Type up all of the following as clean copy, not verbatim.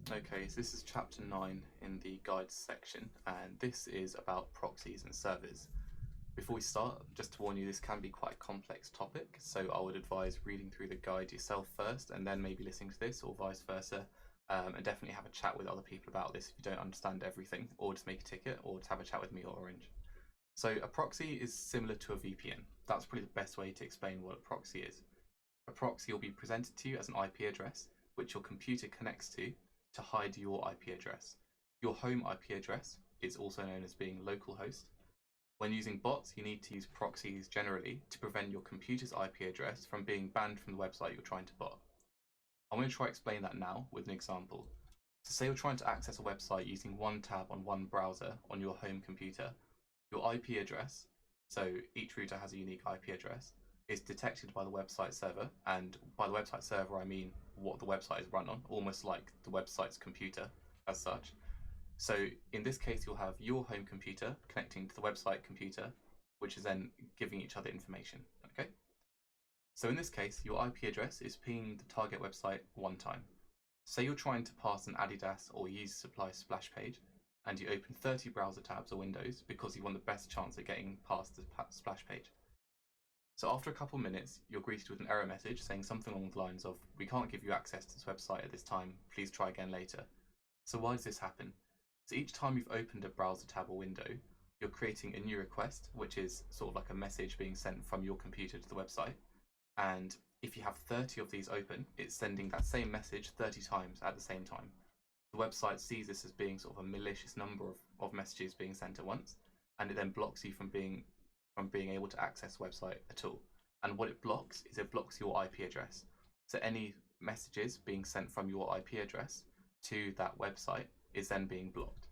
Okay, so this is chapter 9 in the guides section, and this is about proxies and servers. Before we start, just to warn you, this can be quite a complex topic, so I would advise reading through the guide yourself first and then maybe listening to this, or vice versa, and definitely have a chat with other people about this if you don't understand everything, or just make a ticket, or just have a chat with me or Orange. So a proxy is similar to a VPN. That's probably the best way to explain what a proxy is. A proxy will be presented to you as an IP address, which your computer connects to hide your IP address. Your home IP address is also known as being localhost. When using bots, you need to use proxies generally to prevent your computer's IP address from being banned from the website you're trying to bot. I'm going to try to explain that now with an example. So say you're trying to access a website using one tab on one browser on your home computer. Your IP address, so each router has a unique IP address, is detected by the website server, and by the website server I mean what the website is run on, almost like the website's computer as such. So in this case, you'll have your home computer connecting to the website computer, which is then giving each other information. Okay. So in this case, your IP address is pinging the target website one time. Say you're trying to pass an Adidas or Yeezy Supply splash page, and you open 30 browser tabs or windows because you want the best chance at getting past the splash page. So after a couple of minutes, you're greeted with an error message saying something along the lines of, "We can't give you access to this website at this time, please try again later." So why does this happen? So each time you've opened a browser tab or window, you're creating a new request, which is sort of like a message being sent from your computer to the website. And if you have 30 of these open, it's sending that same message 30 times at the same time. The website sees this as being sort of a malicious number of messages being sent at once, and it then blocks you from being able to access the website at all. And what it blocks is it blocks your IP address. So any messages being sent from your IP address to that website is then being blocked.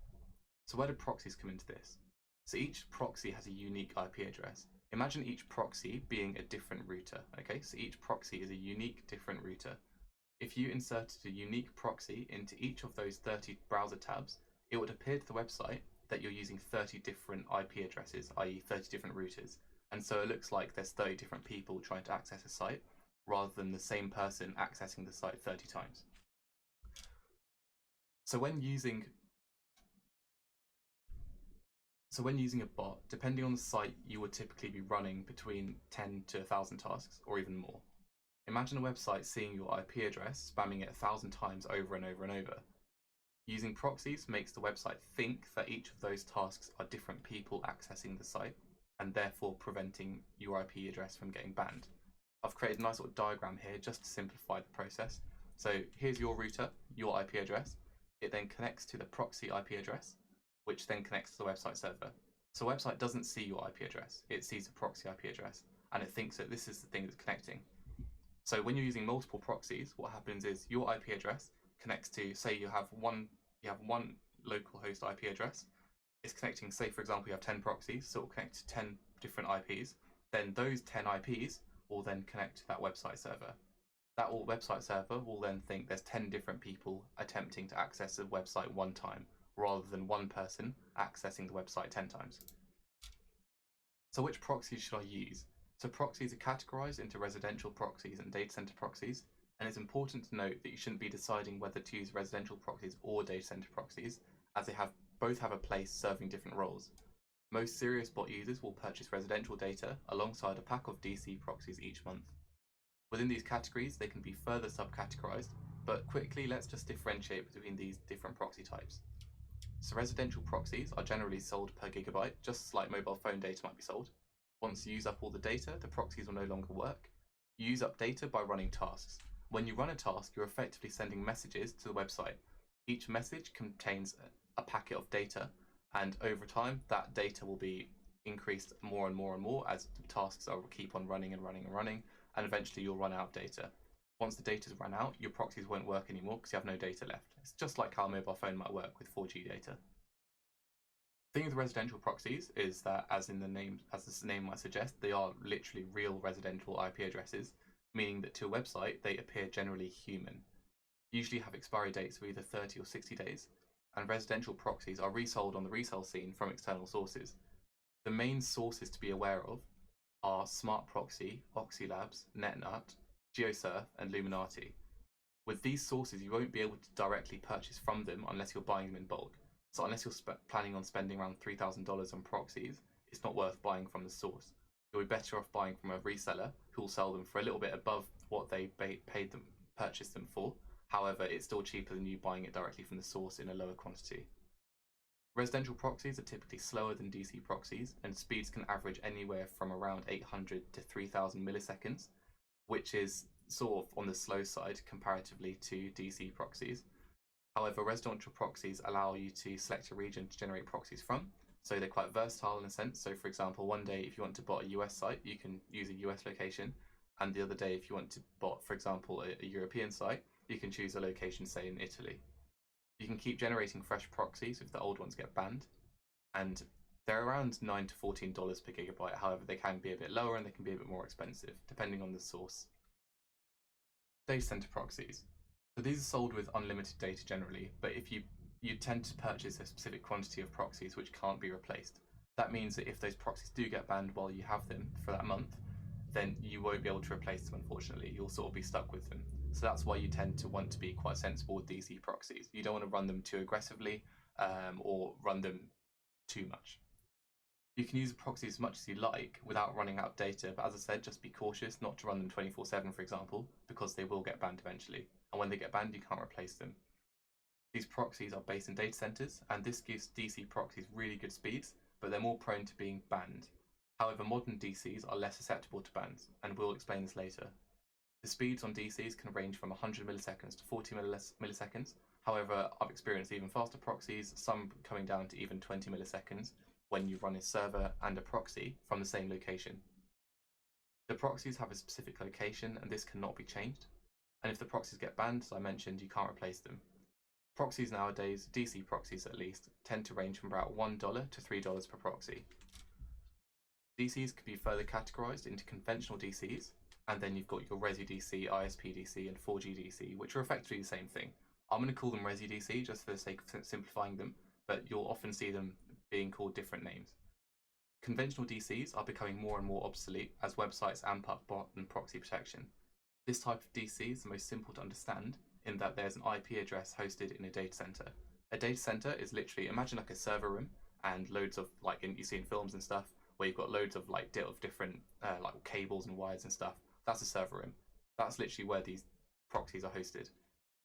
So where do proxies come into this? So each proxy has a unique IP address. Imagine each proxy being a different router, okay? So each proxy is a unique different router. If you inserted a unique proxy into each of those 30 browser tabs, it would appear to the website that you're using 30 different IP addresses, i.e. 30 different routers. And so it looks like there's 30 different people trying to access a site rather than the same person accessing the site 30 times. So when using a bot, depending on the site, you would typically be running between 10 to 1,000 tasks or even more. Imagine a website seeing your IP address, spamming it 1,000 times over and over and over. Using proxies makes the website think that each of those tasks are different people accessing the site, and therefore preventing your IP address from getting banned. I've created a nice little diagram here just to simplify the process. So here's your router, your IP address. It then connects to the proxy IP address, which then connects to the website server. So the website doesn't see your IP address, it sees the proxy IP address, and it thinks that this is the thing that's connecting. So when you're using multiple proxies, what happens is your IP address connects to, say you have one localhost IP address. It's connecting, say for example, you have 10 proxies, so it will connect to 10 different IPs. Then those 10 IPs will then connect to that website server. That website server will then think there's 10 different people attempting to access the website one time, rather than one person accessing the website 10 times. So which proxies should I use? So proxies are categorized into residential proxies and data center proxies, and it's important to note that you shouldn't be deciding whether to use residential proxies or data center proxies, as they both have a place serving different roles. Most serious bot users will purchase residential data alongside a pack of DC proxies each month. Within these categories, they can be further subcategorized, but quickly let's just differentiate between these different proxy types. So residential proxies are generally sold per gigabyte, just like mobile phone data might be sold. Once you use up all the data, the proxies will no longer work. You use up data by running tasks. When you run a task, you're effectively sending messages to the website. Each message contains a packet of data, and over time, that data will be increased more and more and more as the tasks keep on running and running and running, and eventually you'll run out of data. Once the data's run out, your proxies won't work anymore because you have no data left. It's just like how a mobile phone might work with 4G data. The thing with residential proxies is that, as the name might suggest, they are literally real residential IP addresses, meaning that to a website they appear generally human. Usually have expiry dates of either 30 or 60 days, and residential proxies are resold on the resale scene from external sources. The main sources to be aware of are Smart Proxy, Oxylabs, NetNut, GeoSurf, and Luminati. With these sources, you won't be able to directly purchase from them unless you're buying them in bulk. So unless you're planning on spending around $3,000 on proxies, it's not worth buying from the source. You'll be better off buying from a reseller who will sell them for a little bit above what they purchased them for. However, it's still cheaper than you buying it directly from the source in a lower quantity. Residential proxies are typically slower than DC proxies, and speeds can average anywhere from around 800 to 3000 milliseconds, which is sort of on the slow side comparatively to DC proxies. However, residential proxies allow you to select a region to generate proxies from, so they're quite versatile in a sense. So for example, one day if you want to bot a US site, you can use a US location, and the other day if you want to bot, for example, a European site, you can choose a location, say in Italy. You can keep generating fresh proxies if the old ones get banned, and they're around $9 to $14 per gigabyte. However, they can be a bit lower and they can be a bit more expensive, depending on the source. Data center proxies. So these are sold with unlimited data generally, but if you tend to purchase a specific quantity of proxies which can't be replaced. That means that if those proxies do get banned while you have them for that month, then you won't be able to replace them, unfortunately. You'll sort of be stuck with them. So that's why you tend to want to be quite sensible with DC proxies. You don't want to run them too aggressively or run them too much. You can use a proxy as much as you like without running out of data, but as I said, just be cautious not to run them 24/7, for example, because they will get banned eventually. And when they get banned, you can't replace them. These proxies are based in data centers, and this gives DC proxies really good speeds, but they're more prone to being banned. However, modern DCs are less susceptible to bans, and we'll explain this later. The speeds on DCs can range from 100 milliseconds to 40 milliseconds. However, I've experienced even faster proxies, some coming down to even 20 milliseconds when you run a server and a proxy from the same location. The proxies have a specific location, and this cannot be changed. And if the proxies get banned, as I mentioned, you can't replace them. Proxies nowadays, DC proxies at least, tend to range from about $1 to $3 per proxy. DCs can be further categorized into conventional DCs, and then you've got your Resi DC, ISP DC, and 4G DC, which are effectively the same thing. I'm going to call them Resi DC just for the sake of simplifying them, but you'll often see them being called different names. Conventional DCs are becoming more and more obsolete as websites amp up bot and proxy protection. This type of DC is the most simple to understand in that there's an IP address hosted in a data center. A data center is literally, imagine like a server room and loads of, like you see in films and stuff, where you've got loads of different like cables and wires and stuff. That's a server room. That's literally where these proxies are hosted.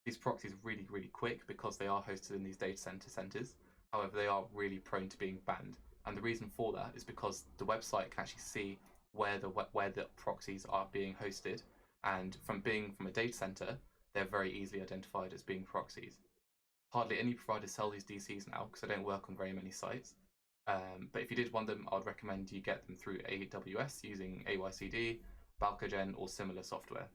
These proxies are really, really quick because they are hosted in these data centers. However, they are really prone to being banned. And the reason for that is because the website can actually see where the proxies are being hosted. And from being from a data center, they're very easily identified as being proxies. Hardly any providers sell these DCs now because they don't work on very many sites. But if you did want them, I'd recommend you get them through AWS using AYCD, Balcogen, or similar software.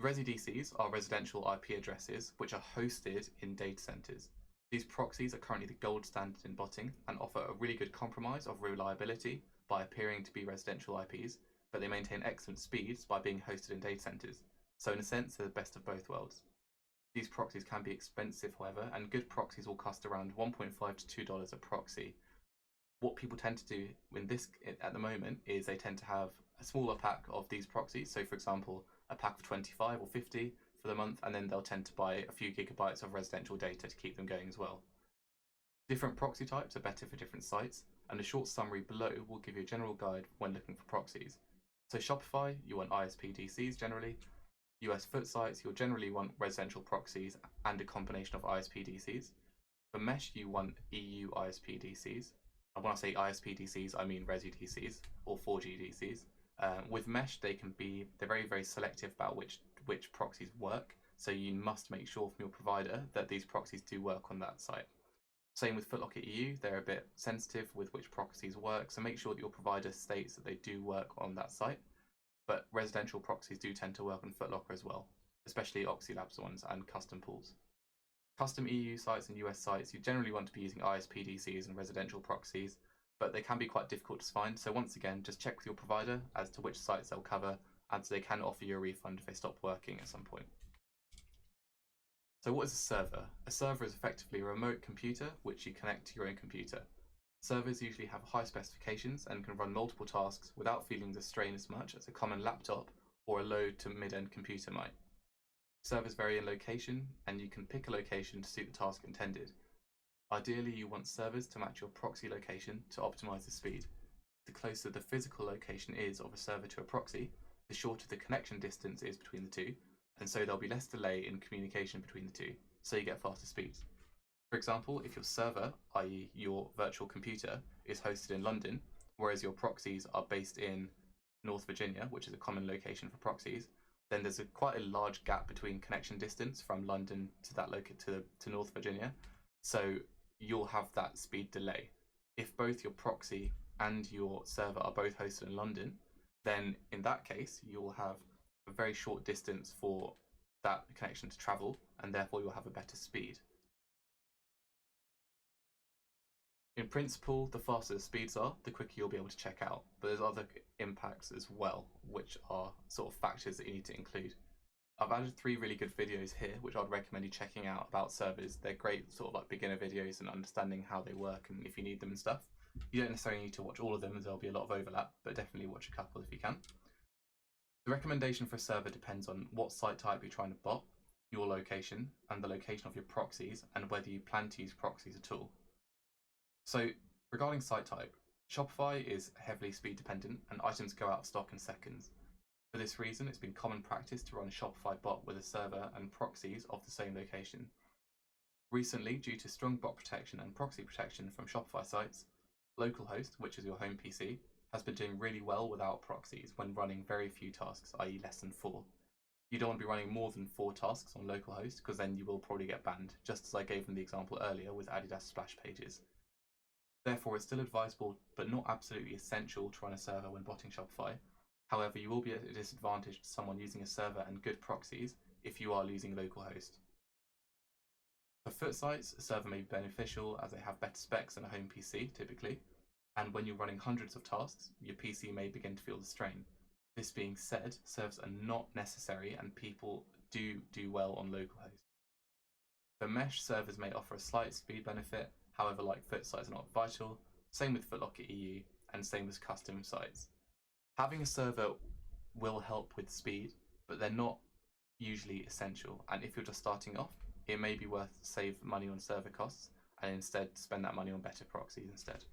Resi DCs are residential IP addresses which are hosted in data centers. These proxies are currently the gold standard in botting and offer a really good compromise of reliability by appearing to be residential IPs, but they maintain excellent speeds by being hosted in data centers. So in a sense, they're the best of both worlds. These proxies can be expensive, however, and good proxies will cost around $1.5 to $2 a proxy. What people tend to do at the moment is they tend to have a smaller pack of these proxies. So for example, a pack of 25 or 50 for the month, and then they'll tend to buy a few gigabytes of residential data to keep them going as well. Different proxy types are better for different sites, and a short summary below will give you a general guide when looking for proxies. So Shopify, you want ISP DCs generally. US foot sites, you'll generally want residential proxies and a combination of ISP DCs. For Mesh, you want EU ISP DCs. And when I say ISP DCs, I mean Resi DCs or 4G DCs. With Mesh, they're very, very selective about which proxies work. So you must make sure from your provider that these proxies do work on that site. Same with FootLocker EU, they're a bit sensitive with which proxies work. So make sure that your provider states that they do work on that site. But residential proxies do tend to work on FootLocker as well, especially Oxylabs ones and custom pools. Custom EU sites and US sites, you generally want to be using ISP DCs and residential proxies, but they can be quite difficult to find. So once again, just check with your provider as to which sites they'll cover, and so they can offer you a refund if they stop working at some point. So what is a server? A server is effectively a remote computer which you connect to your own computer. Servers usually have high specifications and can run multiple tasks without feeling the strain as much as a common laptop or a low to mid-end computer might. Servers vary in location, and you can pick a location to suit the task intended. Ideally, you want servers to match your proxy location to optimize the speed. The closer the physical location is of a server to a proxy, the shorter the connection distance is between the two, and so there'll be less delay in communication between the two, so you get faster speeds. For example, if your server, i.e. your virtual computer, is hosted in London, whereas your proxies are based in North Virginia, which is a common location for proxies, then there's quite a large gap between connection distance from London to that to North Virginia. So you'll have that speed delay. If both your proxy and your server are both hosted in London, then in that case you'll have a very short distance for that connection to travel, and therefore you'll have a better speed. In principle, the faster the speeds are, the quicker you'll be able to check out, but there's other impacts as well, which are sort of factors that you need to include. I've added 3 really good videos here, which I'd recommend you checking out about servers. They're great sort of like beginner videos and understanding how they work and if you need them and stuff. You don't necessarily need to watch all of them, as there'll be a lot of overlap, but definitely watch a couple if you can. The recommendation for a server depends on what site type you're trying to bot, your location, and the location of your proxies, and whether you plan to use proxies at all. So regarding site type, Shopify is heavily speed dependent and items go out of stock in seconds. For this reason, it's been common practice to run a Shopify bot with a server and proxies of the same location. Recently, due to strong bot protection and proxy protection from Shopify sites, localhost, which is your home PC, has been doing really well without proxies when running very few tasks, i.e. less than 4. You don't want to be running more than 4 tasks on localhost, because then you will probably get banned, just as I gave them the example earlier with Adidas splash pages. Therefore, it's still advisable, but not absolutely essential, to run a server when botting Shopify. However, you will be at a disadvantage to someone using a server and good proxies if you are losing localhost. For foot sites, a server may be beneficial as they have better specs than a home PC typically, and when you're running hundreds of tasks, your PC may begin to feel the strain. This being said, servers are not necessary and people do well on localhost. For mesh, servers may offer a slight speed benefit, however, like foot sites are not vital, same with Footlocker EU, and same as custom sites. Having a server will help with speed, but they're not usually essential, and if you're just starting off, it may be worth to save money on server costs and instead spend that money on better proxies instead.